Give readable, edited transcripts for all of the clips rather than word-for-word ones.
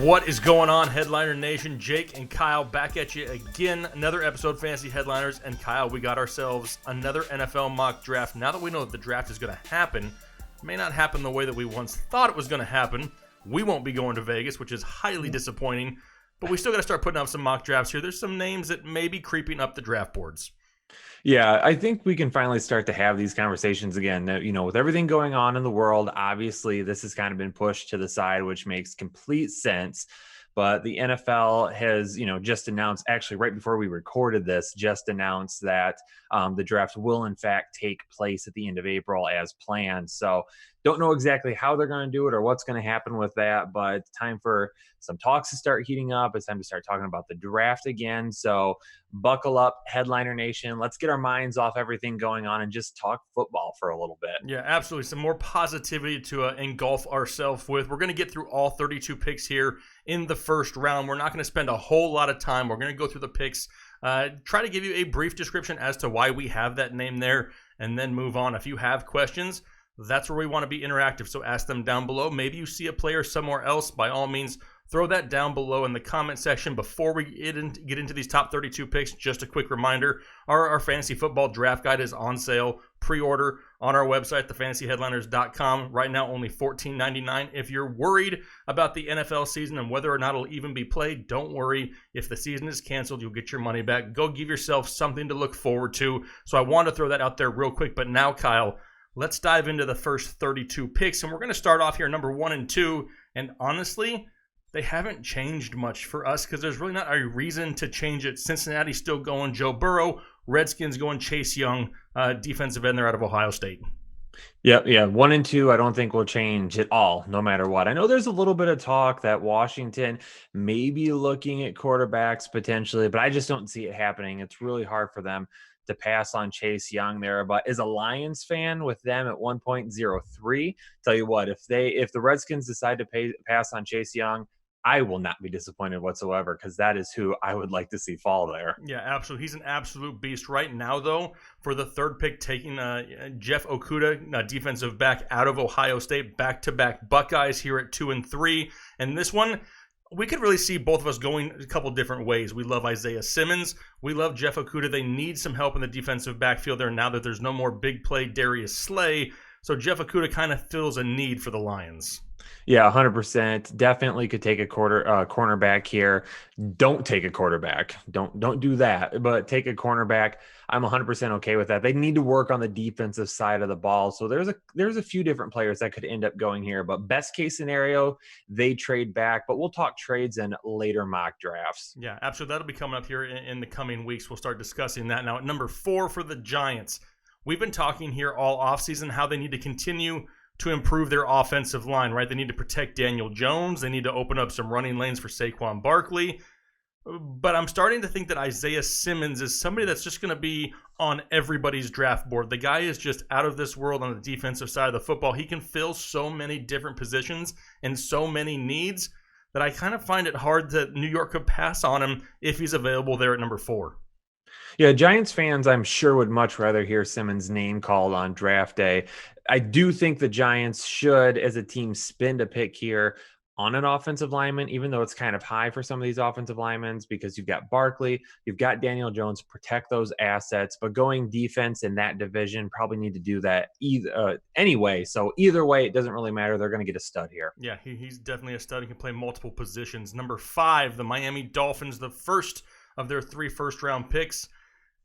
What is going on, Headliner Nation? Jake and Kyle back at you again. Another episode of Fantasy Headliners. And Kyle, we got ourselves another NFL mock draft. Now that we know that the draft is going to happen, it may not happen the way that we once thought it was going to happen. We won't be going to Vegas, which is highly disappointing. But we still got to start putting up some mock drafts here. There's some names that may be creeping up the draft boards. Yeah, I think we can finally start to have these conversations again. You know, with everything going on in the world, obviously this has kind of been pushed to the side, which makes complete sense. But the NFL has, just announced, actually right before we recorded this, just announced that the draft will in fact take place at the end of April as planned. So don't know exactly how they're going to do it or what's going to happen with that, but time for some talks to start heating up. It's time to start talking about the draft again. So buckle up, Headliner Nation. Let's get our minds off everything going on and just talk football for a little bit. Yeah, absolutely. Some more positivity to engulf ourselves with. We're going to get through all 32 picks here in the first round. We're not going to spend a whole lot of time. We're going to go through the picks, try to give you a brief description as to why we have that name there, and then move on. If you have questions, that's where we want to be interactive, so ask them down below. Maybe you see a player somewhere else. By all means, throw that down below in the comment section. Before we get into these top 32 picks, just a quick reminder, our fantasy football draft guide is on sale. Pre-order on our website, thefantasyheadliners.com. Right now, only $14.99. If you're worried about the NFL season and whether or not it'll even be played, don't worry. If the season is canceled, you'll get your money back. Go give yourself something to look forward to. So I want to throw that out there real quick. But now, Kyle, let's dive into the first 32 picks. And we're going to start off here, number 1 and 2. And honestly, they haven't changed much for us because there's really not a reason to change it. Cincinnati's still going Joe Burrow. Redskins going Chase Young, defensive end there out of Ohio State. Yeah. 1 and 2, I don't think will change at all, no matter what. I know there's a little bit of talk that Washington may be looking at quarterbacks potentially, but I just don't see it happening. It's really hard for them to pass on Chase Young there. But as a Lions fan with them at 1.03, tell you what, if the Redskins decide to pass on Chase Young, I will not be disappointed whatsoever because that is who I would like to see fall there. Yeah, absolutely. He's an absolute beast. Right now, though, for the third pick, taking Jeff Okudah, defensive back out of Ohio State, back-to-back Buckeyes here at 2 and 3. And this one, we could really see both of us going a couple different ways. We love Isaiah Simmons. We love Jeff Okudah. They need some help in the defensive backfield there now that there's no more big play Darius Slay. So Jeff Okudah kind of fills a need for the Lions. Yeah, 100%. Definitely could take a cornerback here. Don't take a quarterback. Don't do that. But take a cornerback. I'm 100% okay with that. They need to work on the defensive side of the ball. So there's a few different players that could end up going here. But best case scenario, they trade back. But we'll talk trades in later mock drafts. Yeah, absolutely. That'll be coming up here in the coming weeks. We'll start discussing that. Now, at number 4 for the Giants, we've been talking here all offseason how they need to continue to improve their offensive line, right? They need to protect Daniel Jones. They need to open up some running lanes for Saquon Barkley. But I'm starting to think that Isaiah Simmons is somebody that's just going to be on everybody's draft board. The guy is just out of this world on the defensive side of the football. He can fill so many different positions and so many needs that I kind of find it hard that New York could pass on him if he's available there at number 4. Yeah, Giants fans, I'm sure, would much rather hear Simmons' name called on draft day. I do think the Giants should, as a team, spend a pick here on an offensive lineman, even though it's kind of high for some of these offensive linemen because you've got Barkley, you've got Daniel Jones, protect those assets. But going defense in that division, probably need to do that anyway. So either way, it doesn't really matter. They're going to get a stud here. Yeah, he's definitely a stud. He can play multiple positions. Number 5, the Miami Dolphins, the first of their 3 first-round picks.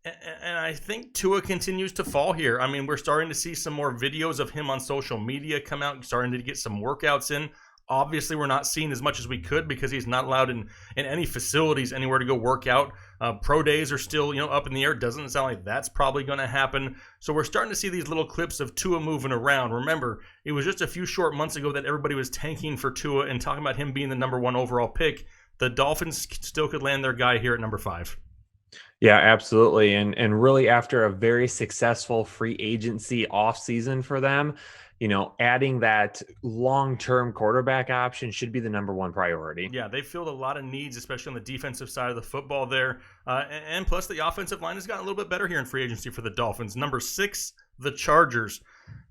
And I think Tua continues to fall here. I mean, we're starting to see some more videos of him on social media come out, starting to get some workouts in. Obviously, we're not seeing as much as we could because he's not allowed in any facilities anywhere to go work out. Pro days are still, up in the air. Doesn't sound like that's probably going to happen. So we're starting to see these little clips of Tua moving around. Remember, it was just a few short months ago that everybody was tanking for Tua and talking about him being the number 1 overall pick. The Dolphins still could land their guy here at number 5. Yeah, absolutely. And really after a very successful free agency offseason for them, adding that long-term quarterback option should be the number 1 priority. Yeah, they filled a lot of needs, especially on the defensive side of the football there. And plus the offensive line has gotten a little bit better here in free agency for the Dolphins. Number 6, the Chargers.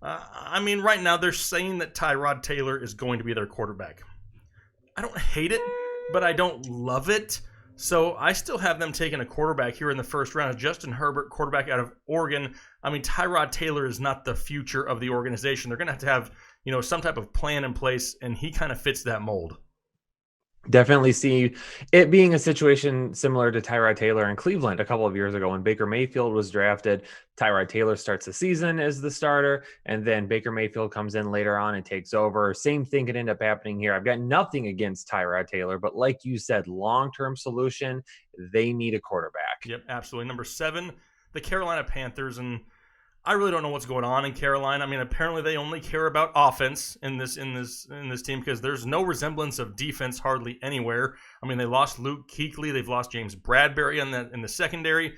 Right now they're saying that Tyrod Taylor is going to be their quarterback. I don't hate it. but I don't love it. So I still have them taking a quarterback here in the first round. Justin Herbert, quarterback out of Oregon. I mean, Tyrod Taylor is not the future of the organization. They're going to have, some type of plan in place, and he kind of fits that mold. Definitely see it being a situation similar to Tyrod Taylor in Cleveland a couple of years ago when Baker Mayfield was drafted. Tyrod Taylor starts the season as the starter, and then Baker Mayfield comes in later on and takes over. Same thing could end up happening here. I've got nothing against Tyrod Taylor, but like you said, long-term solution, they need a quarterback. Yep, absolutely. Number 7, the Carolina Panthers, and I really don't know what's going on in Carolina. I mean, apparently they only care about offense in this team because there's no resemblance of defense hardly anywhere. I mean, they lost Luke Kuechly, they've lost James Bradbury in the secondary.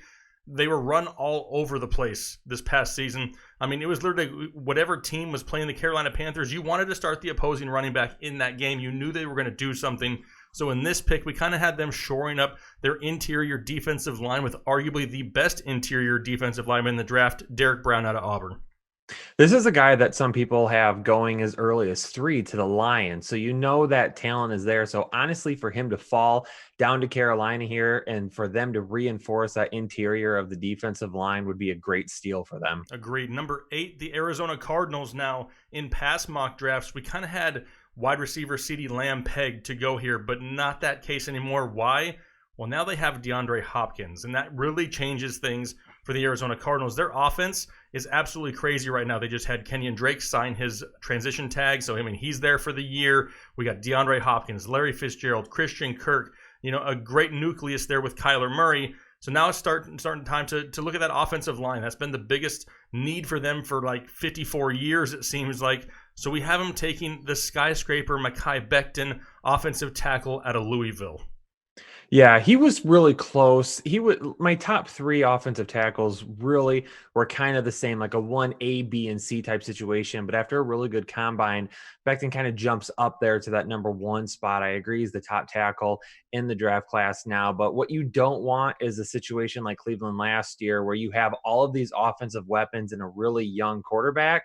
They were run all over the place this past season. I mean, it was literally whatever team was playing the Carolina Panthers, you wanted to start the opposing running back in that game. You knew they were going to do something. So in this pick, we kind of had them shoring up their interior defensive line with arguably the best interior defensive lineman in the draft, Derek Brown out of Auburn. This is a guy that some people have going as early as 3 to the Lions. So that talent is there. So honestly, for him to fall down to Carolina here and for them to reinforce that interior of the defensive line would be a great steal for them. Agreed. Number 8, the Arizona Cardinals. Now, in past mock drafts, we kind of had wide receiver CeeDee Lamb pegged to go here, but not that case anymore. Why? Well, now they have DeAndre Hopkins, and that really changes things for the Arizona Cardinals. Their offense is absolutely crazy right now. They just had Kenyon Drake sign his transition tag, so I mean he's there for the year. We got DeAndre Hopkins, Larry Fitzgerald, Christian Kirk, a great nucleus there with Kyler Murray. So now it's starting time to look at that offensive line. That's been the biggest need for them for like 54 years, it seems like. So we have them taking the skyscraper Mekhi Becton, offensive tackle out of Louisville. Yeah, he was really close. My top 3 offensive tackles really were kind of the same, like a 1A, B, and C type situation. But after a really good combine, Becton kind of jumps up there to that number 1 spot. I agree, he's the top tackle in the draft class now. But what you don't want is a situation like Cleveland last year where you have all of these offensive weapons and a really young quarterback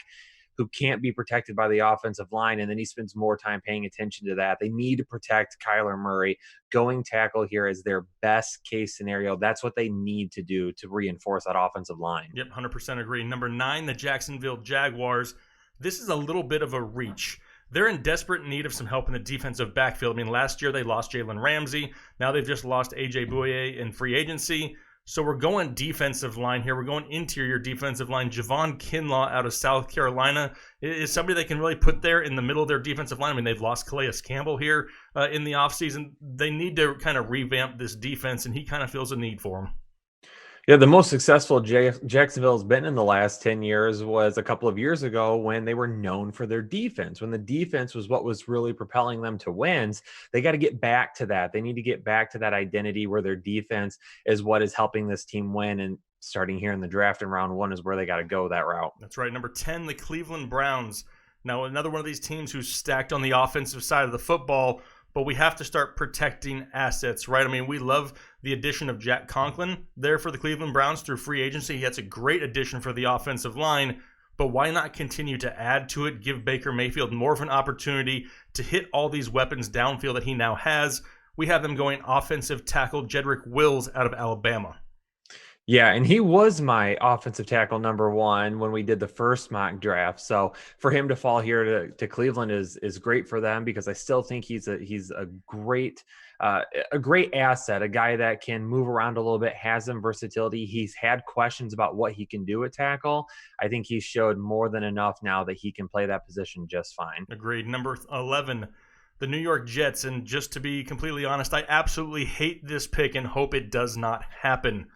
who can't be protected by the offensive line, and then he spends more time paying attention to that. They need to protect Kyler Murray. Going tackle here is their best case scenario. That's what they need to do to reinforce that offensive line. Yep, 100% agree. Number 9, the Jacksonville Jaguars. This is a little bit of a reach. They're in desperate need of some help in the defensive backfield. I mean, last year they lost Jalen Ramsey. Now they've just lost A.J. Bouye in free agency. So we're going defensive line here. We're going interior defensive line. Javon Kinlaw out of South Carolina is somebody they can really put there in the middle of their defensive line. I mean, they've lost Calais Campbell here in the offseason. They need to kind of revamp this defense, and he kind of feels a need for them. Yeah, the most successful Jacksonville's been in the last 10 years was a couple of years ago when they were known for their defense. When the defense was what was really propelling them to wins, they got to get back to that. They need to get back to that identity where their defense is what is helping this team win. And starting here in the draft in round 1 is where they got to go that route. That's right. Number 10, the Cleveland Browns. Now, another one of these teams who's stacked on the offensive side of the football, but we have to start protecting assets, right? I mean, we love the addition of Jack Conklin there for the Cleveland Browns through free agency. That's a great addition for the offensive line, but why not continue to add to it, give Baker Mayfield more of an opportunity to hit all these weapons downfield that he now has? We have them going offensive tackle Jedrek Wills out of Alabama. Yeah, and he was my offensive tackle number 1 when we did the first mock draft. So for him to fall here to Cleveland is great for them because I still think he's a great asset, a guy that can move around a little bit, has some versatility. He's had questions about what he can do at tackle. I think he's showed more than enough now that he can play that position just fine. Agreed. Number 11, the New York Jets. And just to be completely honest, I absolutely hate this pick and hope it does not happen.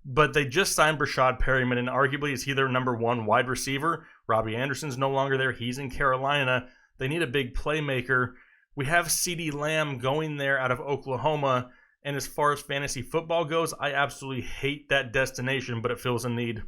But they just signed Brashad Perryman, and arguably is he their number 1 wide receiver. Robbie Anderson's no longer there. He's in Carolina. They need a big playmaker. We have CeeDee Lamb going there out of Oklahoma. And as far as fantasy football goes, I absolutely hate that destination, but it fills a need.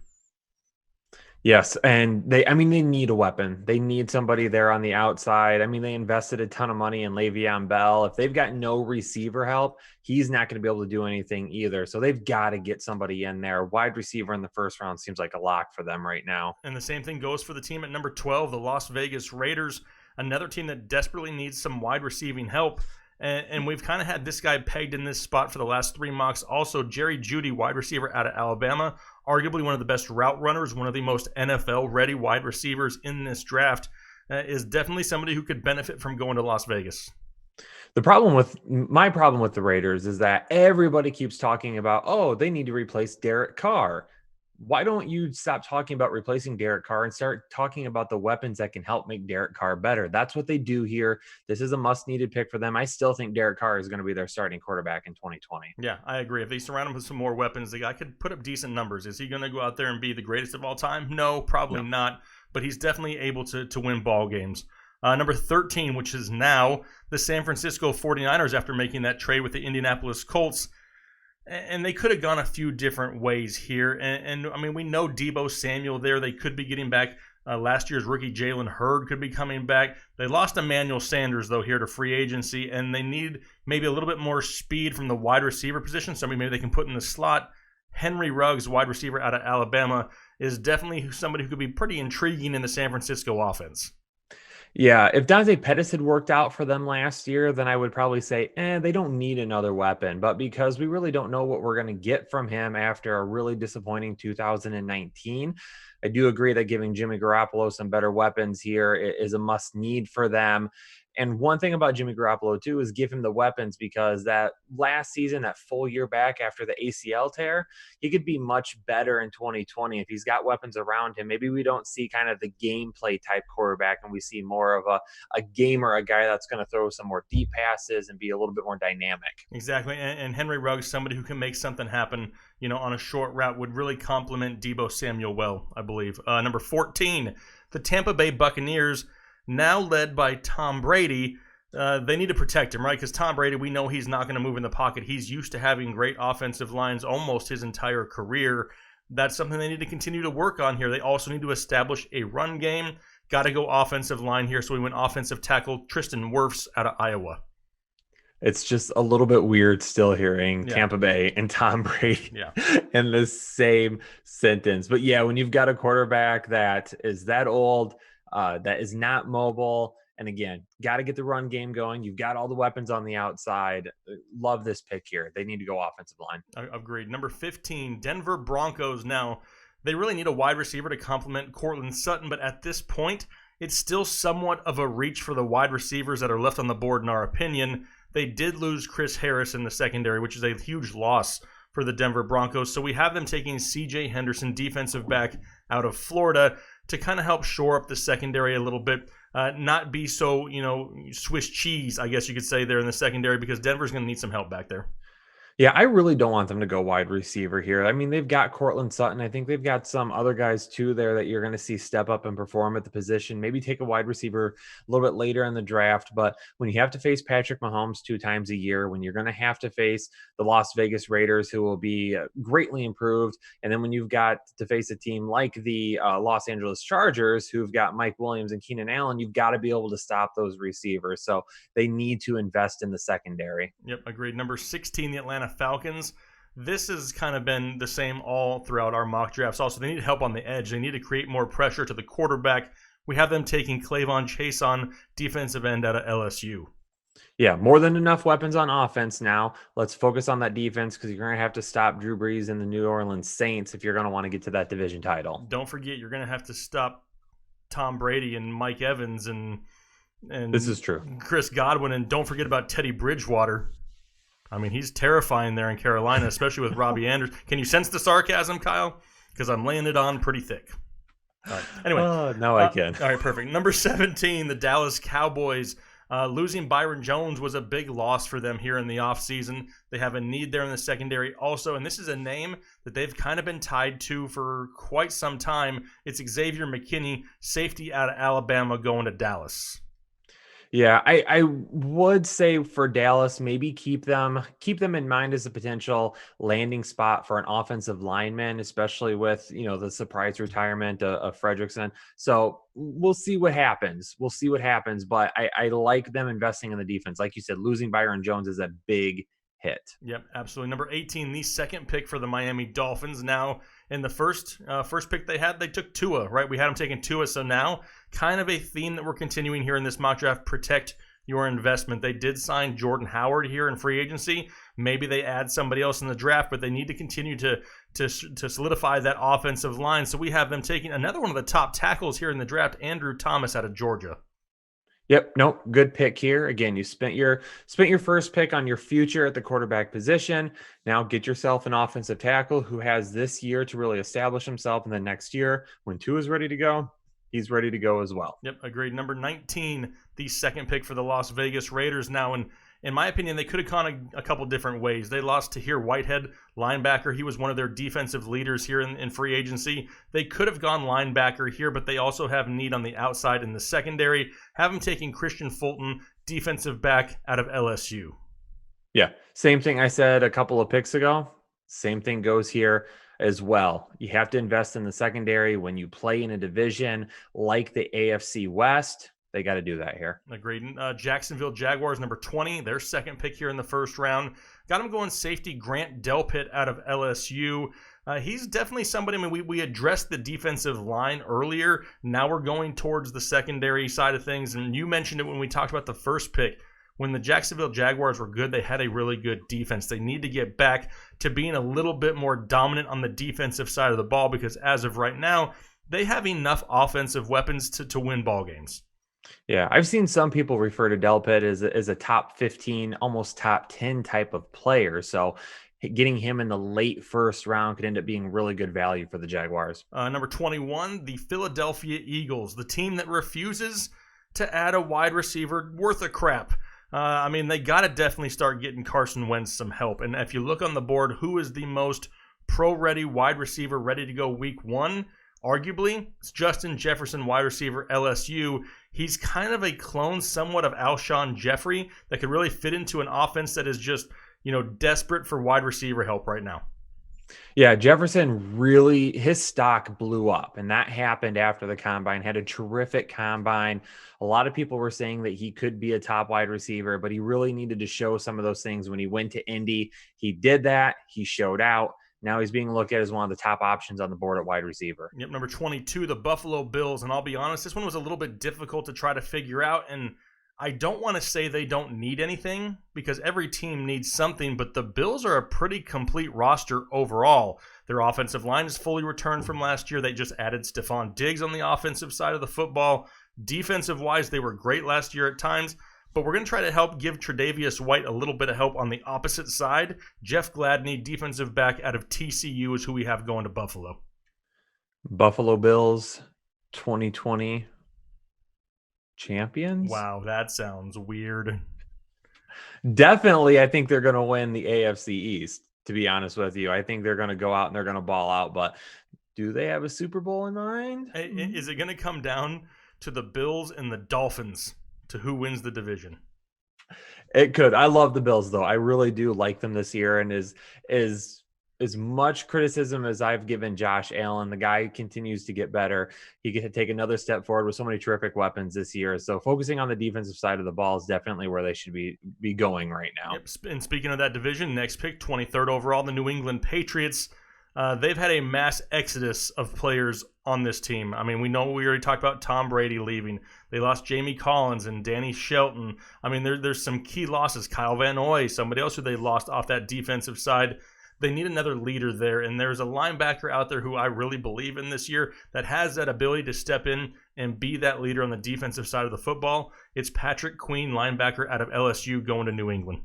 Yes, and they need a weapon. They need somebody there on the outside. I mean, they invested a ton of money in Le'Veon Bell. If they've got no receiver help, he's not going to be able to do anything either. So they've got to get somebody in there. Wide receiver in the first round seems like a lock for them right now. And the same thing goes for the team at number 12, the Las Vegas Raiders, another team that desperately needs some wide receiving help. And we've kind of had this guy pegged in this spot for the last 3 mocks. Also, Jerry Jeudy, wide receiver out of Alabama, arguably one of the best route runners, one of the most NFL-ready wide receivers in this draft, is definitely somebody who could benefit from going to Las Vegas. My problem with the Raiders is that everybody keeps talking about, oh, they need to replace Derek Carr. Why don't you stop talking about replacing Derek Carr and start talking about the weapons that can help make Derek Carr better? That's what they do here. This is a must-needed pick for them. I still think Derek Carr is going to be their starting quarterback in 2020. Yeah, I agree. If they surround him with some more weapons, the guy could put up decent numbers. Is he going to go out there and be the greatest of all time? No, probably not. But he's definitely able to win ball games. Number 13, which is now the San Francisco 49ers after making that trade with the Indianapolis Colts. And they could have gone a few different ways here. And I mean, we know Deebo Samuel there. They could be getting back last year's rookie Jalen Hurd could be coming back. They lost Emmanuel Sanders, though, here to free agency. And they need maybe a little bit more speed from the wide receiver position. Somebody maybe they can put in the slot. Henry Ruggs, wide receiver out of Alabama, is definitely somebody who could be pretty intriguing in the San Francisco offense. Yeah, if Dante Pettis had worked out for them last year, then I would probably say, they don't need another weapon. But because we really don't know what we're going to get from him after a really disappointing 2019, I do agree that giving Jimmy Garoppolo some better weapons here is a must-need for them. And one thing about Jimmy Garoppolo, too, is give him the weapons, because that last season, that full year back after the ACL tear, he could be much better in 2020 if he's got weapons around him. Maybe we don't see kind of the gameplay type quarterback, and we see more of a gamer, a guy that's going to throw some more deep passes and be a little bit more dynamic. Exactly. And Henry Ruggs, somebody who can make something happen, on a short route, would really complement Deebo Samuel well, I believe. Number 14, the Tampa Bay Buccaneers, now led by Tom Brady. They need to protect him, right? Because Tom Brady, we know he's not going to move in the pocket. He's used to having great offensive lines almost his entire career. That's something they need to continue to work on here. They also need to establish a run game. Got to go offensive line here. So we went offensive tackle Tristan Wirfs out of Iowa. It's just a little bit weird still hearing Tampa Bay and Tom Brady in the same sentence. But yeah, when you've got a quarterback that is that old, that is not mobile, and again, got to get the run game going. You've got all the weapons on the outside. Love this pick here. They need to go offensive line. Agreed. Number 15, Denver Broncos. Now, they really need a wide receiver to complement Courtland Sutton, but at this point, it's still somewhat of a reach for the wide receivers that are left on the board, in our opinion. They did lose Chris Harris in the secondary, which is a huge loss for the Denver Broncos. So we have them taking C.J. Henderson, defensive back out of Florida, to kind of help shore up the secondary a little bit, not be so, Swiss cheese, I guess you could say, there in the secondary, because Denver's going to need some help back there. Yeah, I really don't want them to go wide receiver here. I mean, they've got Courtland Sutton. I think they've got some other guys too there that you're going to see step up and perform at the position. Maybe take a wide receiver a little bit later in the draft. But when you have to face Patrick Mahomes 2 times a year, when you're going to have to face the Las Vegas Raiders, who will be greatly improved, and then when you've got to face a team like the Los Angeles Chargers, who've got Mike Williams and Keenan Allen, you've got to be able to stop those receivers. So they need to invest in the secondary. Yep, agreed. Number 16, the Atlanta Falcons. This has kind of been the same all throughout our mock drafts. Also, they need help on the edge. They need to create more pressure to the quarterback. We have them taking Clavon Chason, defensive end out of LSU. Yeah, more than enough weapons on offense now. Let's focus on that defense, because you're going to have to stop Drew Brees and the New Orleans Saints if you're going to want to get to that division title. Don't forget, you're going to have to stop Tom Brady and Mike Evans and this is true, Chris Godwin, and don't forget about Teddy Bridgewater. I mean, he's terrifying there in Carolina, especially with Robbie Anderson. Can you sense the sarcasm, Kyle? Because I'm laying it on pretty thick. All right. Anyway. No, I can. All right, perfect. Number 17, the Dallas Cowboys. Losing Byron Jones was a big loss for them here in the offseason. They have a need there in the secondary also, and this is a name that they've kind of been tied to for quite some time. It's Xavier McKinney, safety out of Alabama, going to Dallas. Yeah, I would say for Dallas, maybe keep them in mind as a potential landing spot for an offensive lineman, especially with, the surprise retirement of Fredrickson. So we'll see what happens. But I like them investing in the defense. Like you said, losing Byron Jones is a big hit. Yep, absolutely. Number 18, the second pick for the Miami Dolphins. Now, in the first pick they had, they took Tua, right? We had them taking Tua, so now kind of a theme that we're continuing here in this mock draft: protect your investment. They did sign Jordan Howard here in free agency. Maybe they add somebody else in the draft, but they need to continue to solidify that offensive line. So we have them taking another one of the top tackles here in the draft, Andrew Thomas out of Georgia. Yep, nope, good pick here. Again, you spent your first pick on your future at the quarterback position. Now get yourself an offensive tackle who has this year to really establish himself, and then next year, when Tua is ready to go, he's ready to go as well. Yep, agreed. Number 19, the second pick for the Las Vegas Raiders. Now, in my opinion, they could have gone a couple different ways. They lost Tahir Whitehead, linebacker. He was one of their defensive leaders here in free agency. They could have gone linebacker here, but they also have need on the outside in the secondary. Have them taking Christian Fulton, defensive back out of LSU. Yeah, same thing I said a couple of picks ago. Same thing goes here as well. You have to invest in the secondary when you play in a division like the AFC West. They got to do that here. Agreed. Jacksonville Jaguars, number 20, their second pick here in the first round. Got him going safety Grant Delpit out of LSU. He's definitely somebody, I mean, we addressed the defensive line earlier. Now we're going towards the secondary side of things. And you mentioned it when we talked about the first pick. When the Jacksonville Jaguars were good, they had a really good defense. They need to get back to being a little bit more dominant on the defensive side of the ball because as of right now, they have enough offensive weapons to win ball games. Yeah, I've seen some people refer to Delpit as a top 15, almost top 10 type of player. So getting him in the late first round could end up being really good value for the Jaguars. Number 21, the Philadelphia Eagles, the team that refuses to add a wide receiver worth a crap. I mean, they got to definitely start getting Carson Wentz some help. And if you look on the board, who is the most pro-ready wide receiver ready to go week one? Arguably, it's Justin Jefferson, wide receiver, LSU. He's kind of a clone somewhat of Alshon Jeffrey that could really fit into an offense that is just, desperate for wide receiver help right now. Yeah, Jefferson really, his stock blew up, and that happened after the combine. Had a terrific combine. A lot of people were saying that he could be a top wide receiver, but he really needed to show some of those things when he went to Indy. He did that. He showed out. Now he's being looked at as one of the top options on the board at wide receiver. Yep, number 22, the Buffalo Bills. And I'll be honest, this one was a little bit difficult to try to figure out. And I don't want to say they don't need anything because every team needs something, but the Bills are a pretty complete roster overall. Their offensive line is fully returned from last year. They just added Stephon Diggs on the offensive side of the football. Defensive-wise, they were great last year at times. But we're going to try to help give Tre'Davious White a little bit of help on the opposite side. Jeff Gladney, defensive back out of TCU, is who we have going to Buffalo. Buffalo Bills 2020 champions? Wow, that sounds weird. Definitely, I think they're going to win the AFC East, to be honest with you. I think they're going to go out and they're going to ball out. But do they have a Super Bowl in mind? Is it going to come down to the Bills and the Dolphins to who wins the division? It could. I love the Bills, though. I really do like them this year. And as much criticism as I've given Josh Allen, the guy continues to get better. He could take another step forward with so many terrific weapons this year. So focusing on the defensive side of the ball is definitely where they should be going right now. Yep. And speaking of that division, next pick, 23rd overall, the New England Patriots. They've had a mass exodus of players on this team. I mean, we already talked about Tom Brady leaving. They lost Jamie Collins and Danny Shelton. I mean, there's some key losses. Kyle Van Noy, somebody else who they lost off that defensive side. They need another leader there, and there's a linebacker out there who I really believe in this year that has that ability to step in and be that leader on the defensive side of the football. It's Patrick Queen, linebacker out of LSU, going to New England.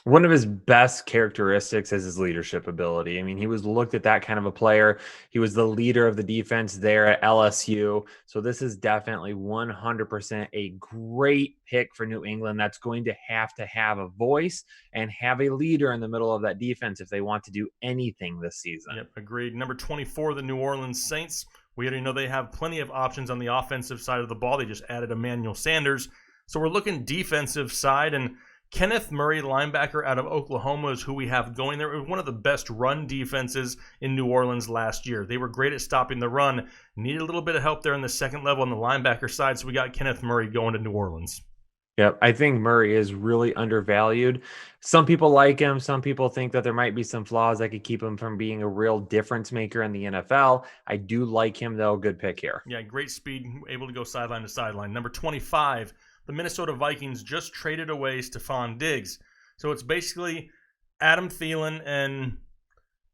One of his best characteristics is his leadership ability. I mean, he was looked at that kind of a player. He was the leader of the defense there at LSU. So this is definitely 100% a great pick for New England. That's going to have a voice and have a leader in the middle of that defense if they want to do anything this season. Yep, agreed. Number 24, the New Orleans Saints. We already know they have plenty of options on the offensive side of the ball. They just added Emmanuel Sanders. So we're looking defensive side, and Kenneth Murray, linebacker out of Oklahoma, is who we have going there. It was one of the best run defenses in New Orleans last year. They were great at stopping the run. Needed a little bit of help there in the second level on the linebacker side, so we got Kenneth Murray going to New Orleans. Yep, I think Murray is really undervalued. Some people like him. Some people think that there might be some flaws that could keep him from being a real difference maker in the NFL. I do like him, though. Good pick here. Yeah, great speed, able to go sideline to sideline. Number 25, the Minnesota Vikings just traded away Stephon Diggs. So it's basically Adam Thielen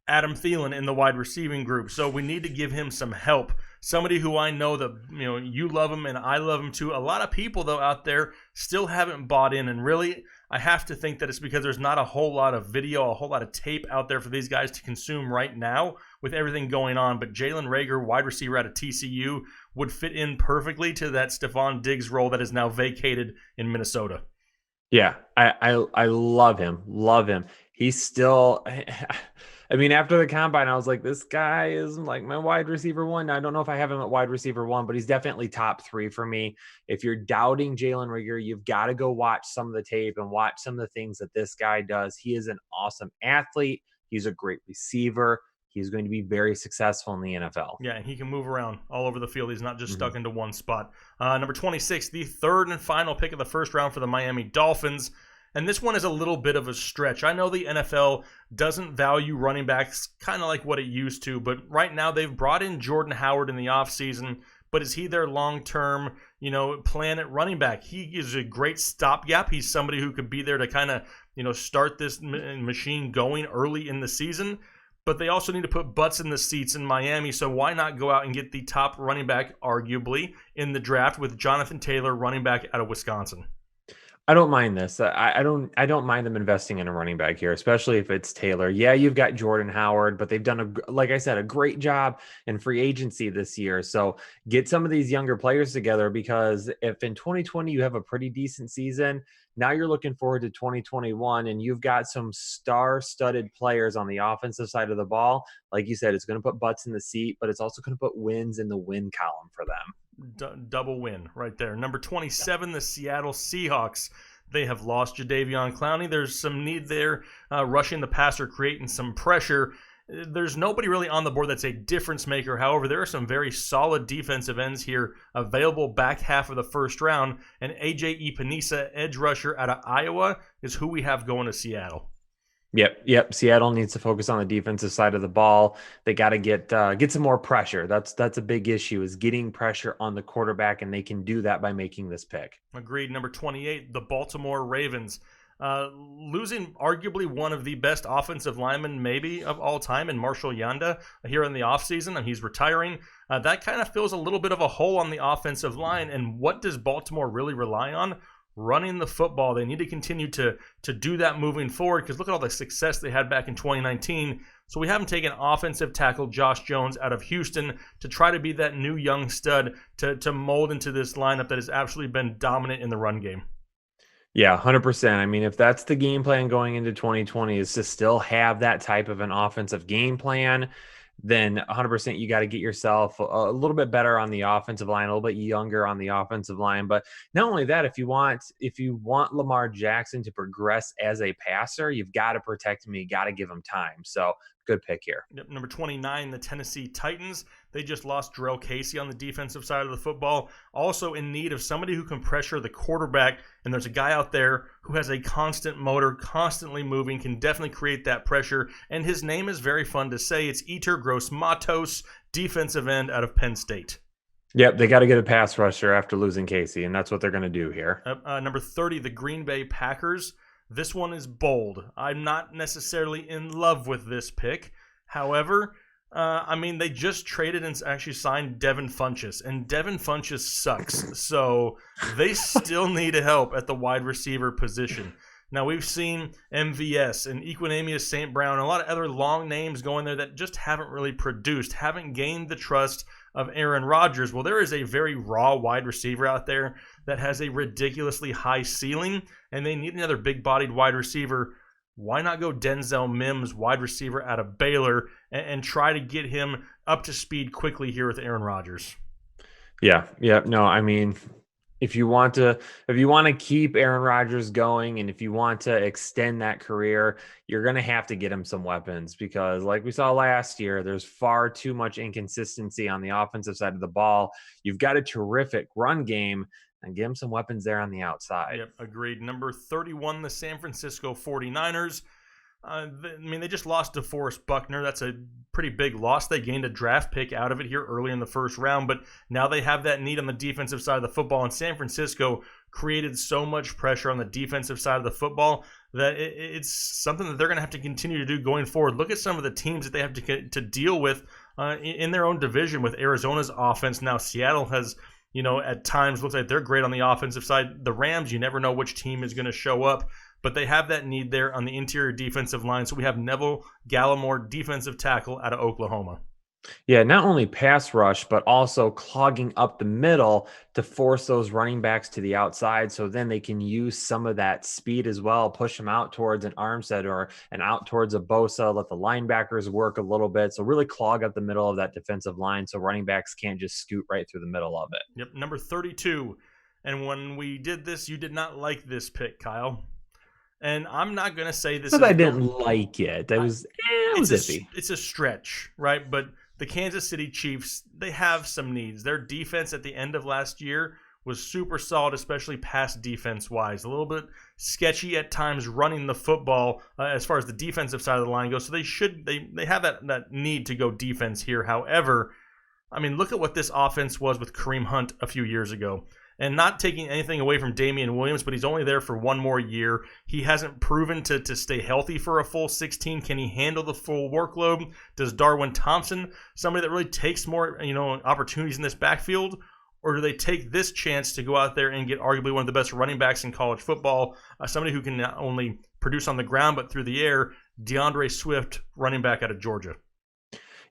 in the wide receiving group. So we need to give him some help. Somebody who I know that, you love him and I love him too. A lot of people, though, out there still haven't bought in. And really, I have to think that it's because there's not a whole lot of video, a whole lot of tape out there for these guys to consume right now with everything going on. But Jalen Reagor, wide receiver out of TCU, would fit in perfectly to that Stephon Diggs role that is now vacated in Minnesota. Yeah, I love him. Love him. He's still I mean, after the combine, I was like, this guy is like my wide receiver one. I don't know if I have him at wide receiver one, but he's definitely top 3 for me. If you're doubting Jalen Reagor, you've got to go watch some of the tape and watch some of the things that this guy does. He is an awesome athlete. He's a great receiver. He's going to be very successful in the NFL. Yeah, and he can move around all over the field. He's not just stuck into one spot. Number 26, the third and final pick of the first round for the Miami Dolphins. And this one is a little bit of a stretch. I know the NFL doesn't value running backs kind of like what it used to, but right now they've brought in Jordan Howard in the offseason. But is he their long-term, plan at running back? He is a great stopgap. He's somebody who could be there to kind of, start this machine going early in the season. But they also need to put butts in the seats in Miami, so why not go out and get the top running back, arguably, in the draft with Jonathan Taylor, running back out of Wisconsin? I don't mind this. I don't mind them investing in a running back here, especially if it's Taylor. Yeah, you've got Jordan Howard, but they've done like I said, a great job in free agency this year. So get some of these younger players together, because if in 2020 you have a pretty decent season, now you're looking forward to 2021 and you've got some star-studded players on the offensive side of the ball. Like you said, it's going to put butts in the seat, but it's also going to put wins in the win column for them. Double win right there. Number 27, the Seattle Seahawks. They have lost Jadeveon Clowney. There's some need there, rushing the passer, creating some pressure. There's nobody really on the board that's a difference maker. However, there are some very solid defensive ends here available back half of the first round. And A.J. Epinesa, edge rusher out of Iowa, is who we have going to Seattle. Yep. Seattle needs to focus on the defensive side of the ball. They got to get some more pressure. That's a big issue, is getting pressure on the quarterback, and they can do that by making this pick. Agreed. Number 28, the Baltimore Ravens. Losing arguably one of the best offensive linemen maybe of all time in Marshall Yanda here in the offseason, and he's retiring. That kind of fills a little bit of a hole on the offensive line. And what does Baltimore really rely on? Running the football. They need to continue to do that moving forward, because look at all the success they had back in 2019. So we haven't taken offensive tackle Josh Jones out of Houston to try to be that new young stud to mold into this lineup that has absolutely been dominant in the run game. Yeah, 100%. I mean, if that's the game plan going into 2020, is to still have that type of an offensive game plan, then 100% you got to get yourself a little bit better on the offensive line, a little bit younger on the offensive line. But not only that, if you want Lamar Jackson to progress as a passer, you've got to protect him. You got to give him time. So good pick here. Yep, number 29, the Tennessee Titans. They just lost Jarrell Casey on the defensive side of the football. Also in need of somebody who can pressure the quarterback. And there's a guy out there who has a constant motor, constantly moving, can definitely create that pressure. And his name is very fun to say. It's Yetur Gross-Matos, defensive end out of Penn State. Yep, they got to get a pass rusher after losing Casey, and that's what they're going to do here. Number 30, the Green Bay Packers. This one is bold. I'm not necessarily in love with this pick. However, they just traded and actually signed Devin Funchess, and Devin Funchess sucks. So they still need help at the wide receiver position. Now, we've seen MVS and Equanimeous St. Brown and a lot of other long names going there that just haven't really produced, haven't gained the trust of Aaron Rodgers. Well, there is a very raw wide receiver out there that has a ridiculously high ceiling, and they need another big-bodied wide receiver. Why not go Denzel Mims, wide receiver out of Baylor, and try to get him up to speed quickly here with Aaron Rodgers? Yeah. No, I mean, if you want to keep Aaron Rodgers going, and if you want to extend that career, you're going to have to get him some weapons, because like we saw last year, there's far too much inconsistency on the offensive side of the ball. You've got a terrific run game, and give him some weapons there on the outside. Yep, agreed. Number 31, the San Francisco 49ers. They just lost DeForest Buckner. That's a pretty big loss. They gained a draft pick out of it here early in the first round, but now they have that need on the defensive side of the football, and San Francisco created so much pressure on the defensive side of the football that it's something that they're going to have to continue to do going forward. Look at some of the teams that they have to deal with in their own division with Arizona's offense. Now Seattle has, at times looks like they're great on the offensive side. The Rams, you never know which team is going to show up, but they have that need there on the interior defensive line. So we have Neville Gallimore, defensive tackle out of Oklahoma. Yeah, not only pass rush, but also clogging up the middle to force those running backs to the outside. So then they can use some of that speed as well, push them out towards an Armstead or an out towards a Bosa, let the linebackers work a little bit. So really clog up the middle of that defensive line so running backs can't just scoot right through the middle of it. Yep, number 32. And when we did this, you did not like this pick, Kyle. And I'm not going to say this. I didn't like it. It was iffy. It's a stretch, right? But the Kansas City Chiefs, they have some needs. Their defense at the end of last year was super solid, especially pass defense-wise. A little bit sketchy at times running the football as far as the defensive side of the line goes. So they have that need to go defense here. However, look at what this offense was with Kareem Hunt a few years ago. And not taking anything away from Damian Williams, but he's only there for one more year. He hasn't proven to stay healthy for a full 16. Can he handle the full workload? Does Darwin Thompson, somebody that really takes more opportunities in this backfield? Or do they take this chance to go out there and get arguably one of the best running backs in college football, somebody who can not only produce on the ground but through the air, DeAndre Swift, running back out of Georgia?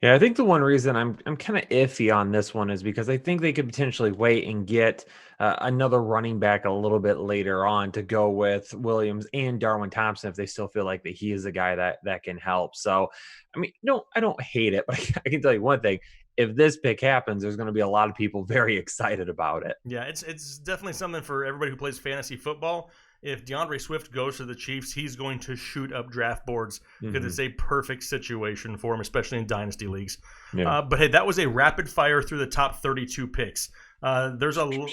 Yeah, I think the one reason I'm kind of iffy on this one is because I think they could potentially wait and get another running back a little bit later on to go with Williams and Darwin Thompson if they still feel like that he is a guy that can help. So, I don't hate it, but I can tell you one thing. If this pick happens, there's going to be a lot of people very excited about it. Yeah, it's definitely something for everybody who plays fantasy football. If DeAndre Swift goes to the Chiefs, he's going to shoot up draft boards because it's a perfect situation for him, especially in dynasty leagues. Yeah. But hey, that was a rapid fire through the top 32 picks. There's a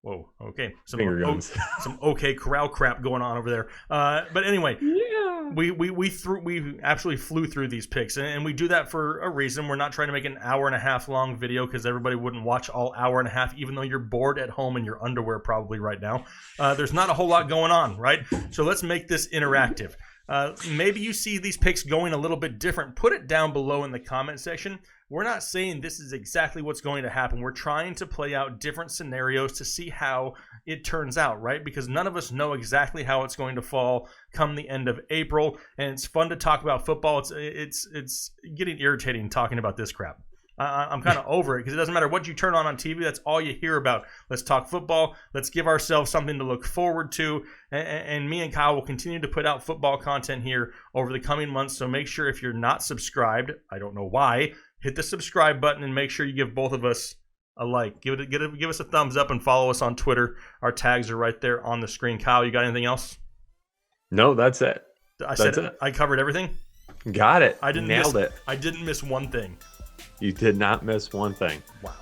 whoa, okay, some okay corral crap going on over there. But anyway, yeah, we absolutely flew through these picks, and we do that for a reason. We're not trying to make an hour and a half long video because everybody wouldn't watch all hour and a half, even though you're bored at home in your underwear probably right now. There's not a whole lot going on, right? So let's make this interactive. Maybe you see these picks going a little bit different. Put it down below in the comment section. We're not saying this is exactly what's going to happen. We're trying to play out different scenarios to see how it turns out, right? Because none of us know exactly how it's going to fall come the end of April. And it's fun to talk about football. It's getting irritating talking about this crap. I'm kind of over it because it doesn't matter what you turn on TV. That's all you hear about. Let's talk football. Let's give ourselves something to look forward to. And me and Kyle will continue to put out football content here over the coming months. So make sure if you're not subscribed, I don't know why, hit the subscribe button and make sure you give both of us a like. Give us a thumbs up and follow us on Twitter. Our tags are right there on the screen. Kyle, you got anything else? No, that's it. I covered everything? Got it. Nailed it. I didn't miss one thing. You did not miss one thing. Wow.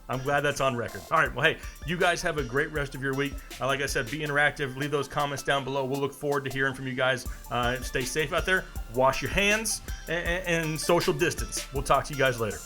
I'm glad that's on record. All right. Well, hey, you guys have a great rest of your week. Like I said, be interactive. Leave those comments down below. We'll look forward to hearing from you guys. Stay safe out there. Wash your hands and social distance. We'll talk to you guys later.